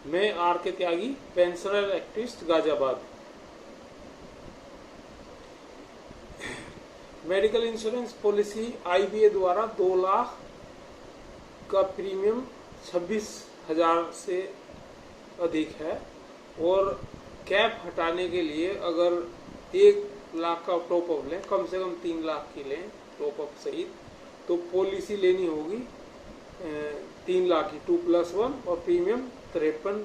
मैं R K Tyagi, pensioner activist Ghaziabad. Medical insurance policy IBA द्वारा 2 लाख का प्रीमियम 26,000 से अधिक है और कैप हटाने के लिए अगर 1 लाख का टॉप अप लें, कम से कम 3 लाख की लें टॉप अप सहित, तो पॉलिसी लेनी होगी 3 लाख की 2+1 और प्रीमियम 53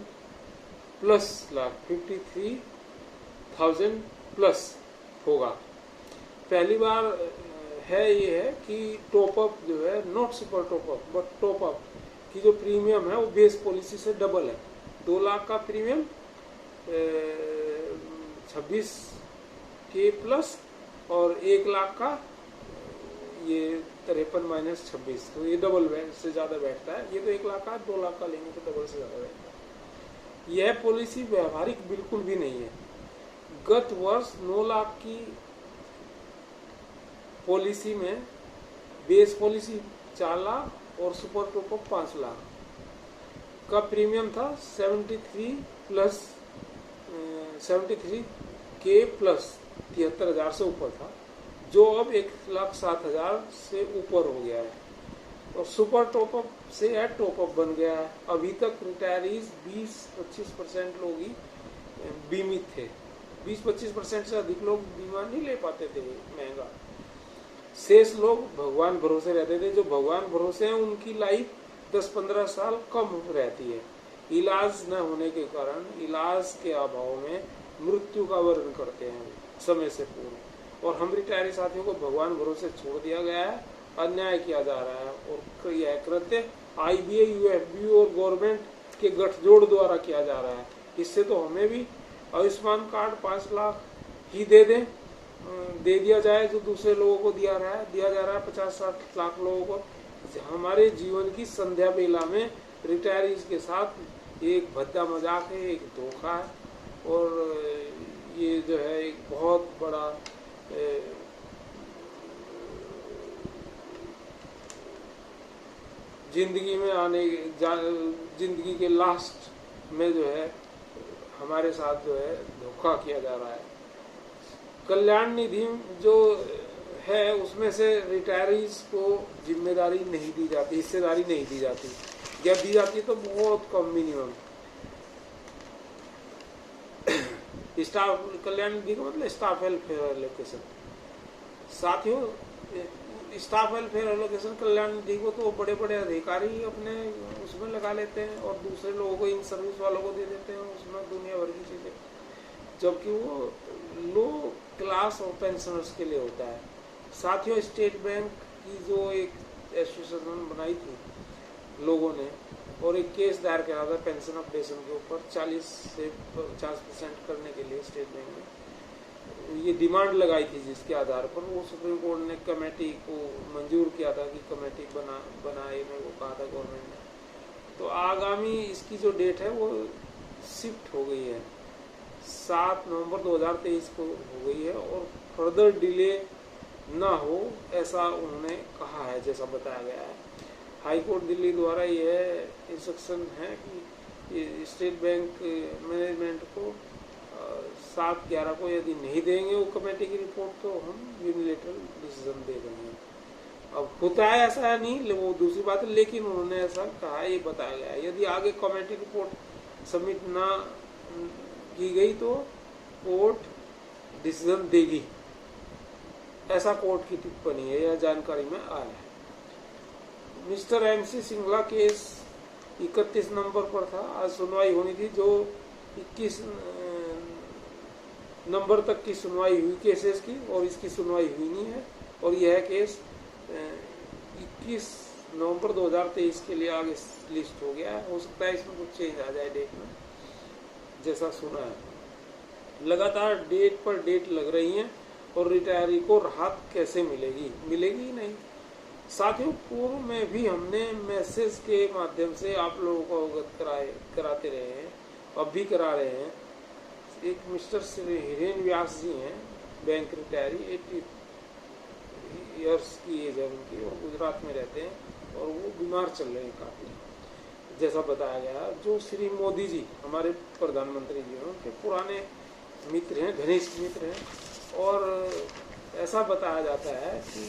प्लस लाख 53,000 प्लस होगा। पहली बार है ये है कि टॉप अप जो है not super top up but top up की जो प्रीमियम है वो बेस पॉलिसी से डबल है। 2 लाख का प्रीमियम 26 के प्लस और 1 लाख का ये 53 - 26, तो ये डबल से ज्यादा बैठता है। ये तो 1 लाख का 2 लाख का लेंगे तो डबल से ज्यादा बैठता है। यह पॉलिसी व्यवहारिक बिल्कुल भी नहीं है। गत वर्ष 9 लाख की पॉलिसी में बेस पॉलिसी 4 लाख और सुपर टॉप अप 5 लाख का प्रीमियम था 73 के प्लस 73,000 से ऊपर था, जो अब 1,07,000 से ऊपर हो गया है और सुपर टॉप अप से टॉप अप बन गया है। अभी तक रिटायरीज 20-25% लोग ही बीमित थे। 20-25% से अधिक लोग बीमा नहीं ले पाते थे, महंगा। शेष लोग भगवान भरोसे रहते थे। जो भगवान भरोसे हैं उनकी लाइफ 10-15 साल कम रहती है। इलाज न होने के कारण, इलाज के अभाव में मृत्यु का वर्ण करते हैं समय से पूर्व। और हम रिटायरी साथियों को भगवान भरोसे छोड़ दिया गया है, अन्याय किया जा रहा है और यह कृत्य आईबीए, यूएफबी और गवर्नमेंट के गठजोड़ द्वारा किया जा रहा है। इससे तो हमें भी आयुष्मान कार्ड 5 लाख ही दे दिया जाए जो दूसरे लोगों को दिया जा रहा है 50-60 लाख लोगों को। हमारे जीवन की संध्या बेला में रिटायरीज के साथ एक भद्दा मजाक है, एक धोखा है और ये जो है एक बहुत बड़ा जिंदगी में जिंदगी के लास्ट में जो है हमारे साथ जो है धोखा किया जा रहा है। कल्याण निधि जो है उसमें से रिटायरीज को जिम्मेदारी नहीं दी जाती, हिस्सेदारी नहीं दी जाती, या दी जाती तो बहुत कम, मिनिमम। स्टाफ कल्याण निधि का मतलब स्टाफ वेलफेयर एलोकेशन। साथियों, स्टाफ वेलफेयर एलोकेशन कल्याण निधि को तो बड़े बड़े अधिकारी अपने उसमें लगा लेते हैं और दूसरे लोगों को, इन सर्विस वालों को दे देते हैं उसमें दुनिया भर की चीजें, जबकि वो लो क्लास और पेंशनर्स के लिए होता है। साथियों, स्टेट बैंक की जो एक एसोसिएशन बनाई थी लोगों ने और एक केस दायर करा था पेंशन अपडेशन के ऊपर 40 से 50% करने के लिए स्टेट बैंक ने ये डिमांड लगाई थी, जिसके आधार पर वो सुप्रीम कोर्ट ने कमेटी को मंजूर किया था कि कमेटी बनाए में वो कहा था गवर्नमेंट ने। तो आगामी इसकी जो डेट है वो शिफ्ट हो गई है, 7 नवंबर 2023 को हो गई है और फर्दर डिले ना हो ऐसा उन्होंने कहा है, जैसा बताया गया है। हाई कोर्ट दिल्ली द्वारा यह इंस्ट्रक्शन है कि स्टेट बैंक मैनेजमेंट को 7/11 को यदि नहीं देंगे वो कमेटी की रिपोर्ट तो हम यूनिलेटरल डिसीजन दे देंगे। अब होता है ऐसा नहीं, वो दूसरी बात है, लेकिन उन्होंने ऐसा कहा, ये बताया गया है। यदि आगे कमेटी रिपोर्ट सबमिट ना की गई तो कोर्ट डिसीजन देगी, ऐसा कोर्ट की टिप्पणी है, यह जानकारी में आया है। Mister MC Singla case 31 number पर था, आज सुनवाई होनी थी, जो 21 नंबर तक की सुनवाई हुई केसेस की और इसकी सुनवाई हुई नहीं है और यह केस 21 नवंबर 2023 के लिए आगे लिस्ट हो गया है। हो सकता है इसमें कुछ चेंज आ जाए डेट में, जैसा सुना है। लगातार डेट पर डेट लग रही हैं और रिटायरी को राहत कैसे मिलेगी ही नहीं। साथियों, पूर्व में भी हमने मैसेज के माध्यम से आप लोगों को अवगत कराते रहे हैं, अब भी करा रहे हैं। एक मिस्टर हिरेन व्यास जी हैं, बैंक रिटायरी, 80 इयर्स की एज है उनकी और गुजरात में रहते हैं और वो बीमार चल रहे हैं काफी। जैसा बताया गया, जो श्री मोदी जी हमारे प्रधानमंत्री जी हैं उनके पुराने मित्र हैं, घनिष्ठ मित्र हैं। और ऐसा बताया जाता है कि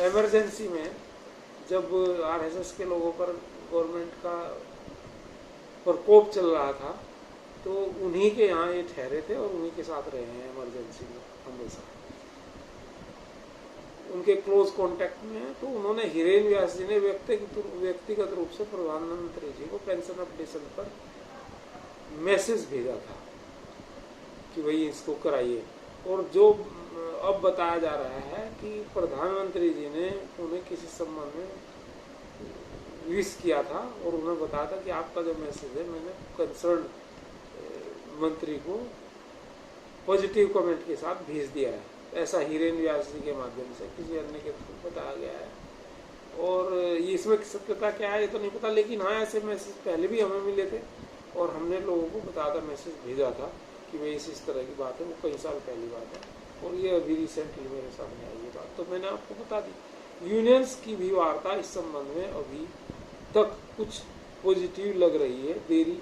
इमरजेंसी में जब आरएसएस के लोगों पर गवर्नमेंट का प्रकोप चल रहा था तो उन्हीं के यहाँ ये ठहरे थे और उन्हीं के साथ रहे हैं इमरजेंसी में हमेशा, उनके क्लोज कांटेक्ट में है। तो उन्होंने हिरेन व्यास जी ने व्यक्तिगत रूप से प्रधानमंत्री जी को पेंशन अपडेशन पर मैसेज भेजा था कि भाई इसको कराइए। और जो अब बताया जा रहा है कि प्रधानमंत्री जी ने उन्हें किसी संबंध में विश किया था और उन्हें बताया था कि आपका जो मैसेज है मैंने कंसर्न मंत्री को पॉजिटिव कमेंट के साथ भेज दिया है। ऐसा हिरेन व्यास जी के माध्यम से किसी अन्य के थ्रू बताया गया है। और ये इसमें सत्यता क्या है ये तो नहीं पता, लेकिन हाँ ऐसे मैसेज पहले भी हमें मिले थे और हमने लोगों को बताया था, मैसेज भेजा था कि भाई इस तरह की बात है। वो कई साल पहली बात है और ये अभी रिसेंटली मेरे सामने आई ये बात, तो मैंने आपको बता दी। यूनियंस की भी वार्ता इस संबंध में अभी तक कुछ पॉजिटिव लग रही है, देरी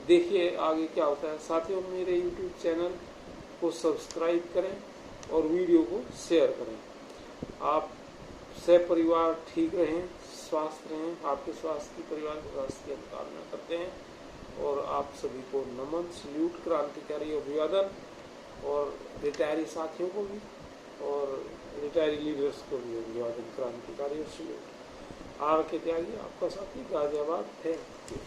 देखिए आगे क्या होता है। साथियों मेरे यूट्यूब चैनल को सब्सक्राइब करें और वीडियो को शेयर करें। आप सब परिवार ठीक रहें, स्वस्थ रहें, आपके स्वास्थ्य की परिवार के स्वास्थ्य की कामना करते हैं। और आप सभी को नमन, सल्यूट, क्रांतिकारी अभिवादन, और रिटायरी साथियों को भी और रिटायरी लीडर्स को भी अभिवादन, क्रांतिकारी और सल्यूट। आर के त्यागी आपका साथी, गाजियाबाद। Thank you.